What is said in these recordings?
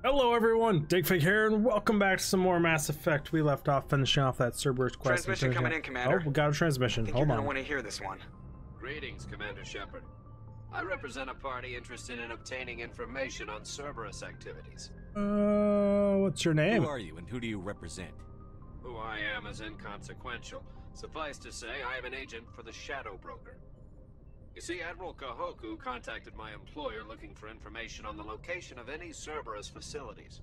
Hello everyone, Digfig here, and welcome back to some more Mass Effect. We left off finishing off that Cerberus quest. Transmission coming in, Commander. Oh, we got a transmission. I think Hold you're on. gonna want to hear this one. Greetings, Commander Shepard. I represent a party interested in obtaining information on Cerberus activities. What's your name? Who are you and who do you represent? Who I am is inconsequential. Suffice to say, I am an agent for the Shadow Broker. You see, Admiral Kahoku contacted my employer looking for information on the location of any Cerberus facilities.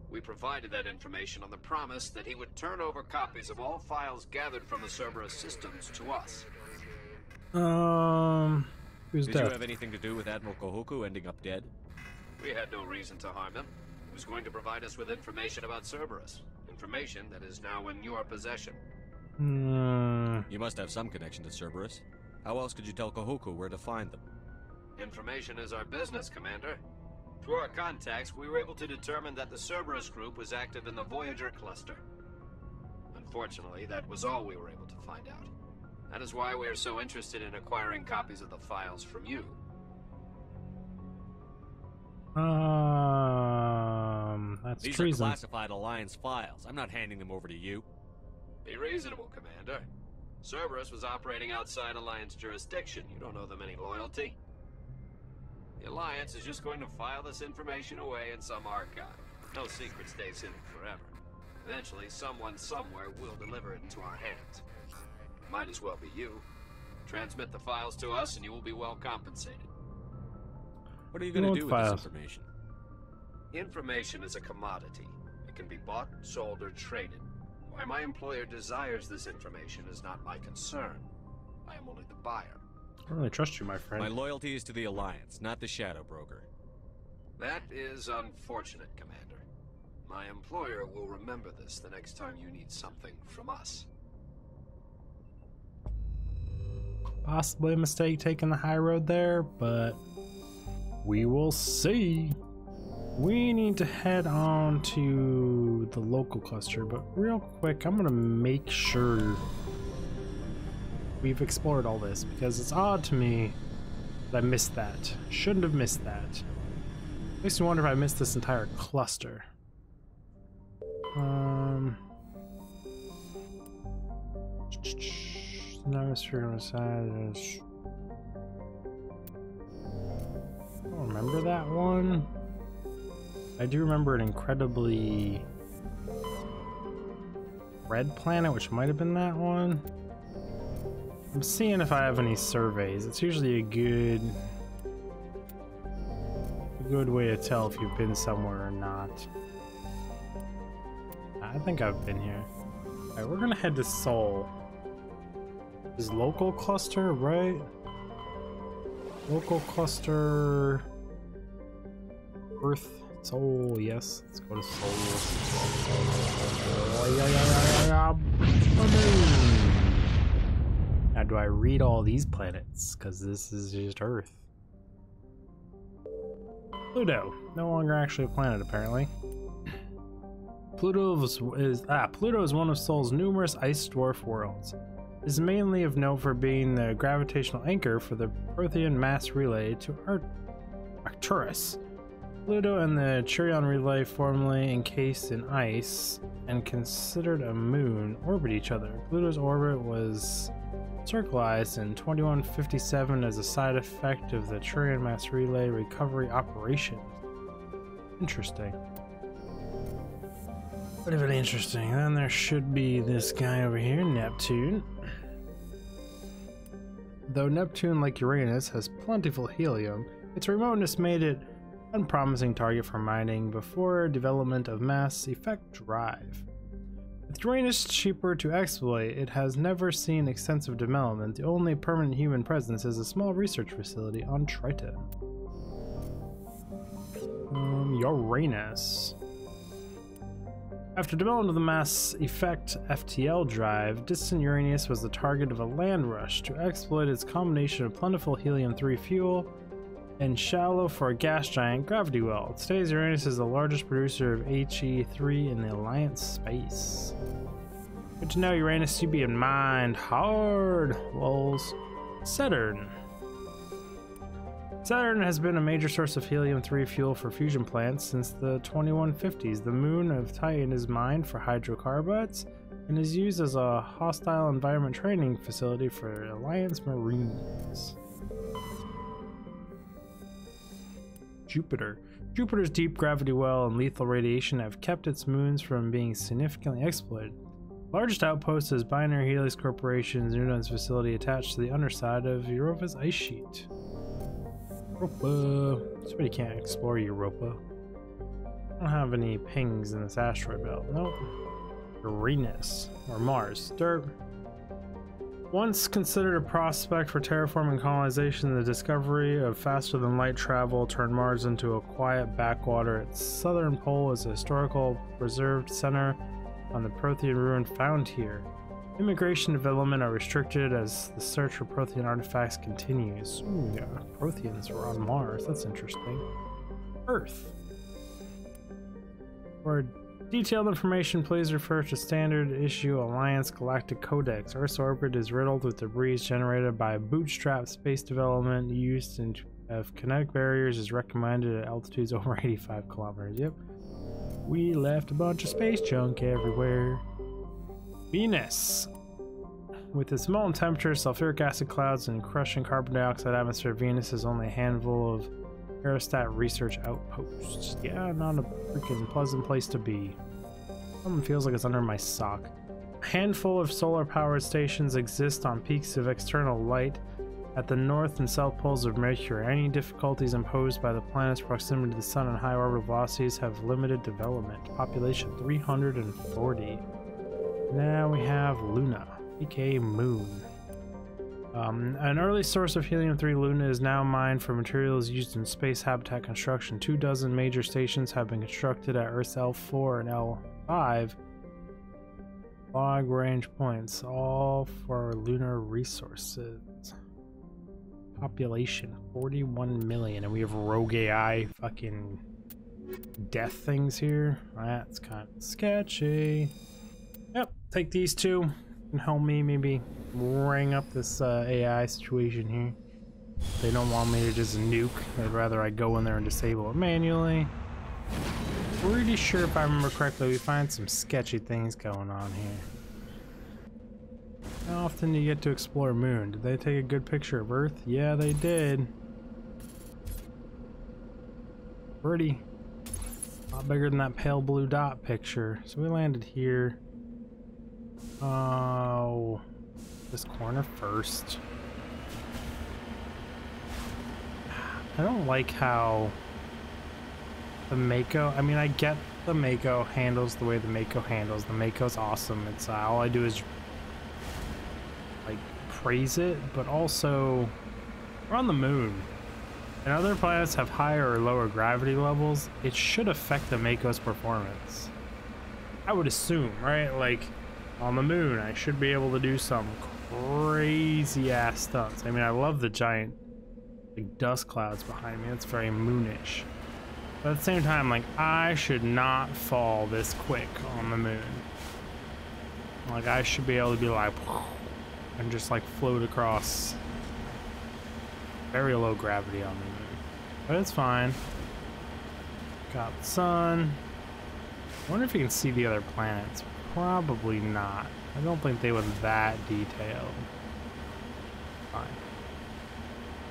We provided that information on the promise that he would turn over copies of all files gathered from the Cerberus systems to us. Who's Did dead? you have anything to do with Admiral Kahoku ending up dead? We had no reason to harm him. He was going to provide us with information about Cerberus. Information that is now in your possession. You must have some connection to Cerberus. How else could you tell Kahoku where to find them? Information is our business, Commander. Through our contacts, we were able to determine that the Cerberus group was active in the Voyager cluster. Unfortunately, that was all we were able to find out. That is why we are so interested in acquiring copies of the files from you. That's These treason. are classified Alliance files. I'm not handing them over to you. Be reasonable, Commander. Cerberus was operating outside Alliance jurisdiction. You don't owe them any loyalty. The Alliance is just going to file this information away in some archive. No secret stays hidden forever. Eventually, someone somewhere will deliver it into our hands. Might as well be you. Transmit the files to us and you will be well compensated. What are you going to do with this information? Information is a commodity. It can be bought, sold, or traded. Why my employer desires this information is not my concern. I am only the buyer. I don't really trust you, my friend. My loyalty is to the Alliance, not the Shadow Broker. That is unfortunate, Commander. My employer will remember this the next time you need something from us. Possibly a mistake taking the high road there, but we will see. We need to head on to the local cluster, but real quick, I'm gonna make sure we've explored all this because it's odd to me that I missed that. Shouldn't have missed that. Makes me wonder if I missed this entire cluster. Atmosphere on the side is... I don't remember that one. I do remember an incredibly red planet, which might have been that one. I'm seeing if I have any surveys. It's usually a good way to tell if you've been somewhere or not. I think I've been here. Alright, we're gonna head to Sol. Is local cluster, right? Local cluster... Earth... Sol, yes. Let's go to Sol. Now, do I read all these planets? Because this is just Earth. Pluto. No longer actually a planet, apparently. Pluto is one of Sol's numerous ice dwarf worlds. It is mainly of note for being the gravitational anchor for the Prothean mass relay to Arcturus. Pluto and the Chirion relay, formerly encased in ice and considered a moon, orbit each other. Pluto's orbit was circularized in 2157 as a side effect of the Chirion mass relay recovery operations. Interesting. Very interesting. Then there should be this guy over here, Neptune. Though Neptune, like Uranus, has plentiful helium, its remoteness made it an unpromising target for mining before development of mass effect drive. With Uranus cheaper to exploit, it has never seen extensive development. The only permanent human presence is a small research facility on Triton. Uranus. After development of the Mass Effect FTL drive, distant Uranus was the target of a land rush to exploit its combination of plentiful helium-3 fuel and shallow for a gas giant gravity well. Today, Uranus is the largest producer of HE3 in the Alliance space. Good to know, Uranus, you be in mind hard, lols. Saturn. Saturn has been a major source of helium-3 fuel for fusion plants since the 2150s. The moon of Titan is mined for hydrocarbons and is used as a hostile environment training facility for Alliance Marines. Jupiter. Jupiter's deep gravity well and lethal radiation have kept its moons from being significantly exploited. Largest outpost is Binary Helix Corporation's Nunez facility attached to the underside of Europa's ice sheet. Europa. Somebody can't explore Europa. I don't have any pings in this asteroid belt. Nope. Uranus. Or Mars. Dirt. Once considered a prospect for terraforming colonization, the discovery of faster-than-light travel turned Mars into a quiet backwater. Its southern pole is a historical preserved center on the Prothean ruin found here. Immigration development are restricted as the search for Prothean artifacts continues. Ooh, yeah, Protheans were on Mars. That's interesting. Earth. For detailed information, please refer to Standard Issue Alliance Galactic Codex. Earth's orbit is riddled with debris generated by bootstrap space development. Use of kinetic barriers is recommended at altitudes over 85 kilometers. Yep. We left a bunch of space junk everywhere. Venus. With its molten temperature, sulfuric acid clouds, and crushing carbon dioxide atmosphere, Venus is only a handful of aerostat research outposts. Yeah, not a freaking pleasant place to be. Something feels like it's under my sock. A handful of solar-powered stations exist on peaks of external light at the north and south poles of Mercury. Any difficulties imposed by the planet's proximity to the sun and high orbital velocities have limited development. Population 340. Now we have Luna, aka Moon. An early source of helium-3, Luna is now mined for materials used in space habitat construction. 24 major stations have been constructed at Earth's L4 and L5 log range points, all for lunar resources. Population 41 million, and we have rogue AI fucking death things here. That's kind of sketchy. Yep, take these two and help me maybe ring up this AI situation here. They don't want me to just nuke. They'd rather I go in there and disable it manually. Pretty sure if I remember correctly, we find some sketchy things going on here. How often do you get to explore Moon? Did they take a good picture of Earth? Yeah, they did. Pretty. A lot bigger than that pale blue dot picture. So we landed here. Oh, this corner first. I don't like how the Mako, I mean, I get the Mako handles the way the Mako handles. The Mako's awesome. It's all I do is like praise it, but also we're on the moon and other planets have higher or lower gravity levels. It should affect the Mako's performance, I would assume, right? Like on the moon I should be able to do some crazy ass stunts. I mean, I love the giant like dust clouds behind me. It's very moonish, but at the same time, like, I should not fall this quick on the moon. Like, I should be able to be like and just like float across very low gravity on the moon, but it's fine. Got the sun. I wonder if you can see the other planets. Probably not. I don't think they were that detailed. Fine.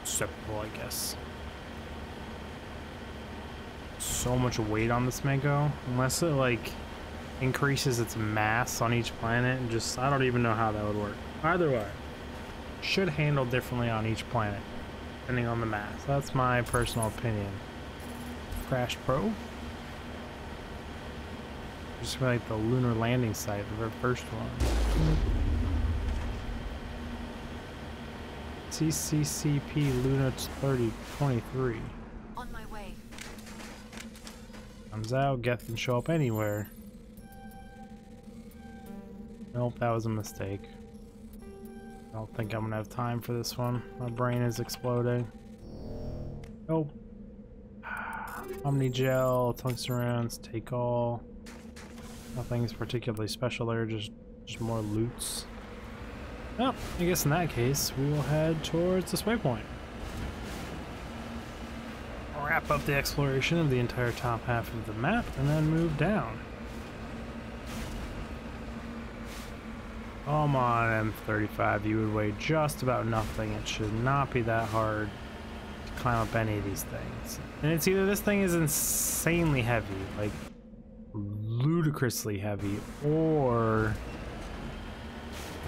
Acceptable, I guess. So much weight on this Mako. Unless it like increases its mass on each planet and just, I don't even know how that would work. Either way, should handle differently on each planet depending on the mass. That's my personal opinion. Crash Pro. Just like the lunar landing site, the very first one. CCCP Luna 3023. On my way. Comes out, Geth can show up anywhere. Nope, that was a mistake. I don't think I'm gonna have time for this one. My brain is exploding. Nope. Omni Gel, tungsten rounds, take all. Nothing's particularly special there, just more loots. Well, I guess in that case, we will head towards this waypoint. wrap up the exploration of the entire top half of the map and then move down. Come on, M35, you would weigh just about nothing. It should not be that hard to climb up any of these things. And it's either this thing is insanely heavy, like ludicrously heavy, or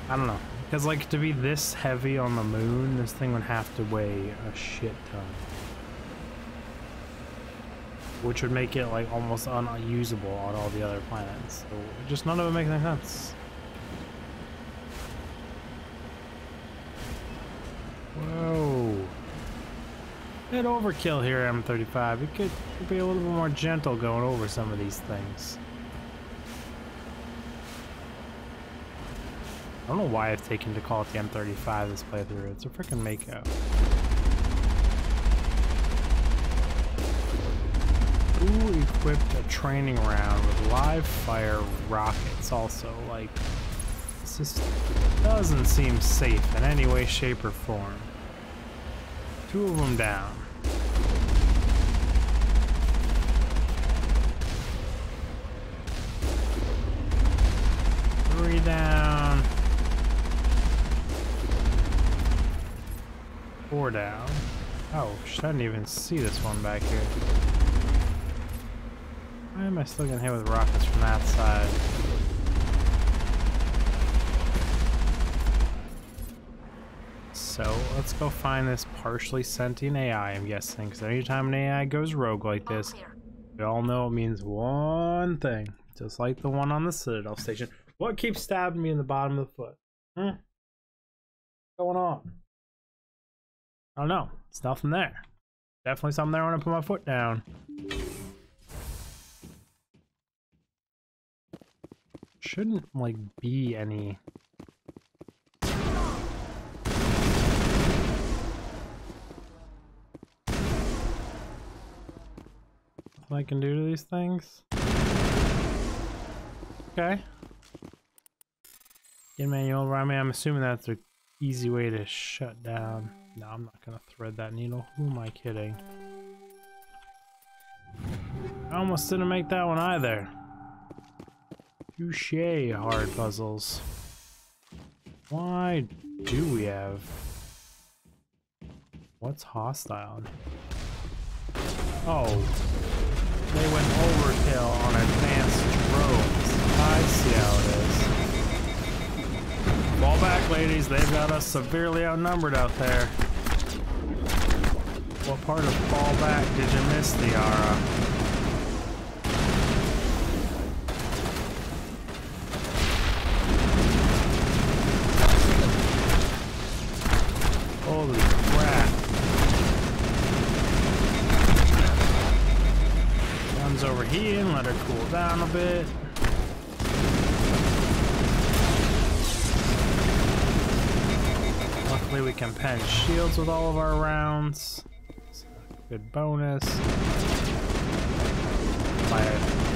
I don't know. Because like to be this heavy on the moon, this thing would have to weigh a shit ton. Which would make it like almost unusable on all the other planets. So just none of it makes any sense. Whoa. Bit overkill here, M35. It could be a little bit more gentle going over some of these things. I don't know why I've taken to call it the M35 this playthrough. It's a freaking makeout. Who equipped a training round with live fire rockets also? Like, this just doesn't seem safe in any way, shape, or form. 2 of them down. Three down. 4 down. Oh, shit, I didn't even see this one back here. Why am I still getting hit with rockets from that side? So let's go find this partially sentient AI, I'm guessing, because anytime an AI goes rogue like this, we all know it means one thing, just like the one on the Citadel station. What keeps stabbing me in the bottom of the foot? What's going on? I don't know. It's nothing there. Definitely something there when I put my foot down. Shouldn't, like, be any... I can do to these things. Okay. Get manual. I mean, I'm assuming that's an easy way to shut down. No, I'm not gonna thread that needle. Who am I kidding? I almost didn't make that one either. Touché, hard puzzles. Why do we have... What's hostile? Oh. They went overkill on advanced drones. I see how it is. Fall back, ladies. They've got us severely outnumbered out there. What part of fall back did you miss, Liara? Holy crap. Gun's overheating, let her cool down a bit. Luckily we can pen shields with all of our rounds. Good bonus. If I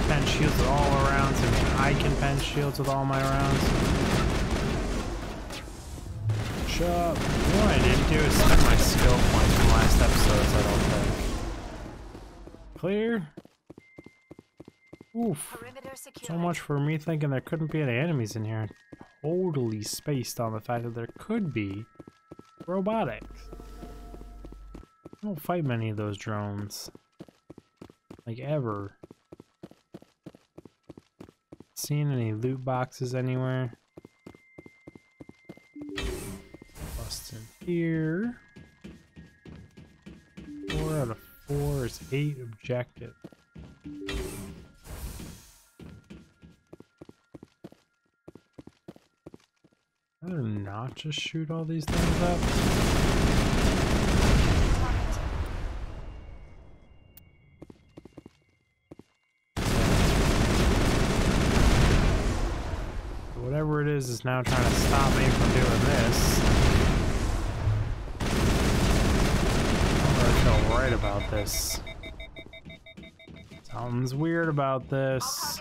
pen shields with all our rounds, I mean I can pen shields with all my rounds. Shut up. What I didn't do is spend my skill points from last episodes, I don't think. Clear? Oof. So much for me thinking there couldn't be any enemies in here. Totally spaced on the fact that there could be robotics. I don't fight many of those drones. Like, ever. Seen any loot boxes anywhere? Bust in here. 4 out of 4 is 8 objective. I'd rather not just shoot all these things up. Whatever it is now trying to stop me from doing this. I feel right about this. Something's weird about this.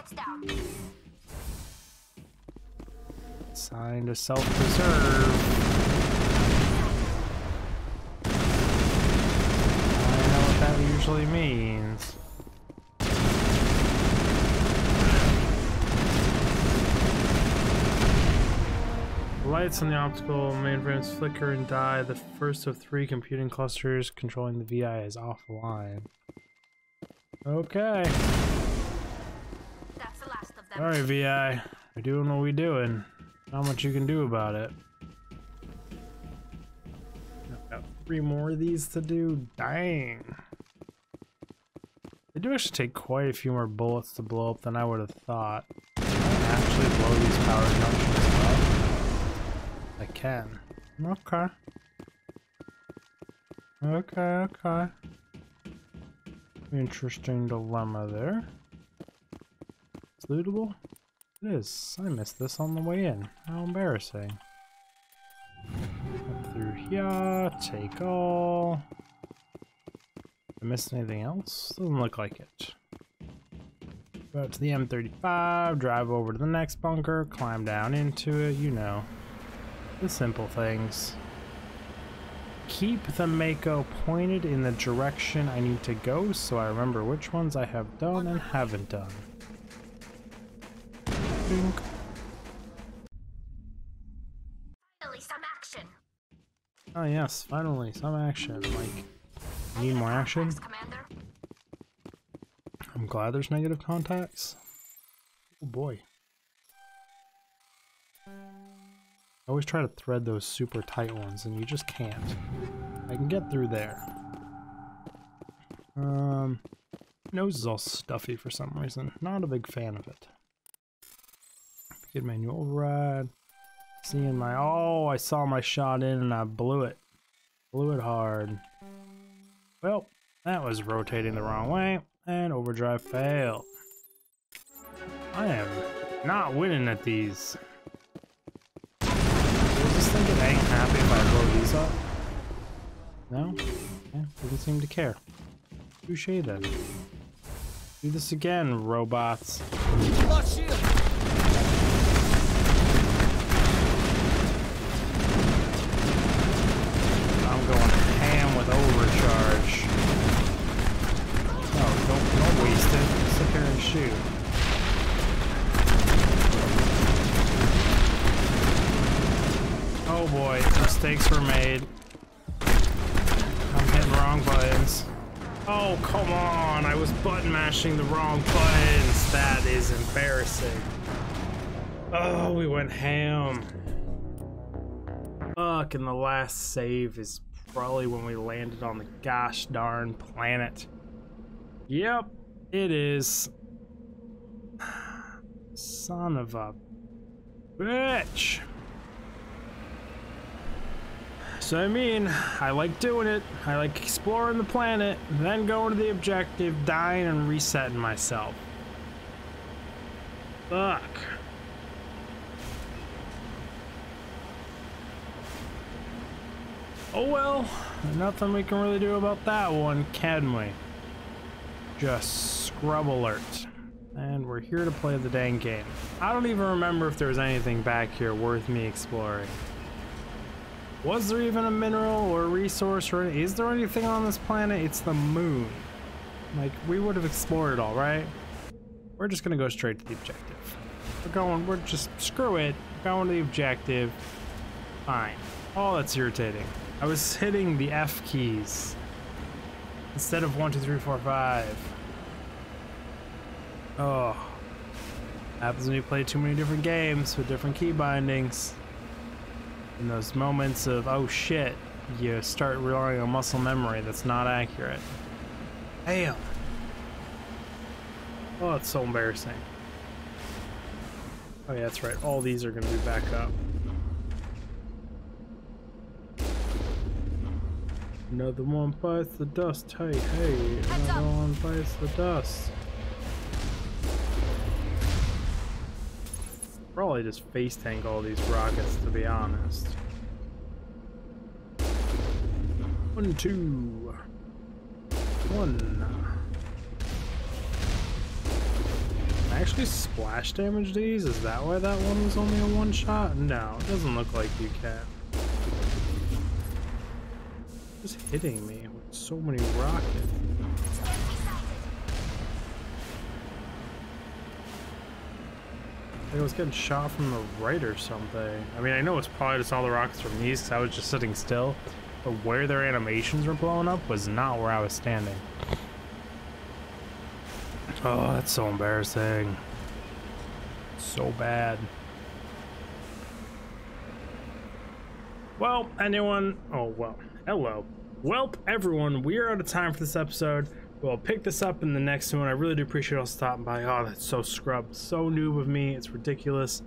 Sign to self-preserve. I know what that usually means. The lights on the optical mainframes flicker and die. The first of 3 computing clusters controlling the VI is offline. Okay. That's the last of them. Alright, VI. We're doing what we're doing. Not much you can do about it. I've got 3 more of these to do. Dang. They do actually take quite a few more bullets to blow up than I would have thought. Can I actually blow these power junctions up? I can. Okay. Okay. Interesting dilemma there. It's lootable? It is. I missed this on the way in. How embarrassing. Up through here, take all. I missed anything else? Doesn't look like it. Go out to the M35, drive over to the next bunker, climb down into it, you know. The simple things. Keep the Mako pointed in the direction I need to go so I remember which ones I have done and haven't done. Bink. Finally, some action. Oh yes, finally, some action. Like, need more action? Commander. I'm glad there's negative contacts. Oh boy. I always try to thread those super tight ones and you just can't. I can get through there. Nose is all stuffy for some reason. Not a big fan of it. Get manual override. Seeing my, oh, I saw my shot in and I blew it. Blew it hard. Well, that was rotating the wrong way and overdrive failed. I am not winning at these. Was this thing ain't happy if I blow these up? No? Yeah, doesn't seem to care. Touche then. Do this again, robots. Lost shield. I'm going ham with overcharge. No, don't waste it. Sit there and shoot. Oh boy, mistakes were made. I'm hitting wrong buttons. Oh, come on! I was button mashing the wrong buttons! That is embarrassing. Oh, we went ham. Fuck, and the last save is probably when we landed on the gosh darn planet. Yep, it is. Son of a bitch. So I mean, I like doing it. I like exploring the planet, then going to the objective, dying and resetting myself. Fuck. Oh well, nothing we can really do about that one, can we? Just scrub alert. And we're here to play the dang game. I don't even remember if there was anything back here worth me exploring. Was there even a mineral or a resource, or is there anything on this planet? It's the moon. Like, we would have explored it all, right? We're just gonna go straight to the objective. We're just, screw it, going to the objective. Fine. Oh, that's irritating. I was hitting the F keys instead of 1, 2, 3, 4, 5. Oh. Happens when you play too many different games with different key bindings. In those moments of, oh shit, you start relying on muscle memory that's not accurate. Damn. Oh, it's so embarrassing. Oh yeah, that's right. All these are going to be back up. Another one bites the dust. Hey, hey. Another one bites the dust. Probably just face tank all these rockets, to be honest. 1, 2. 1. Can I actually splash damage these? Is that why that one was only a one shot? No, it doesn't look like you can. Just hitting me with so many rockets. Like I was getting shot from the right or something. I mean, I know it's probably just all the rockets from these because I was just sitting still. But where their animations were blowing up was not where I was standing. Oh, that's so embarrassing. So bad. Well, anyone... Oh, well. Hello. Welp, everyone. We are out of time for this episode. We'll pick this up in the next one. I really do appreciate y'all stopping by. Oh, that's so scrubbed. So noob of me. It's ridiculous.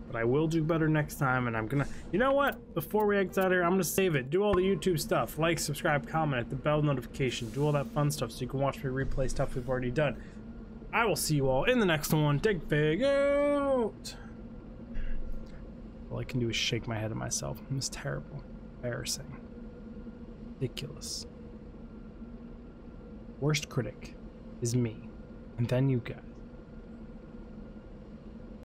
But I will do better next time, and I'm gonna... You know what? Before we exit out here, I'm gonna save it. Do all the YouTube stuff. Like, subscribe, comment, hit the bell notification. Do all that fun stuff so you can watch me replay stuff we've already done. I will see you all in the next one. Dig Fig out! All I can do is shake my head at myself. It's terrible. Embarrassing. Ridiculous. Worst critic is me. And then you guys.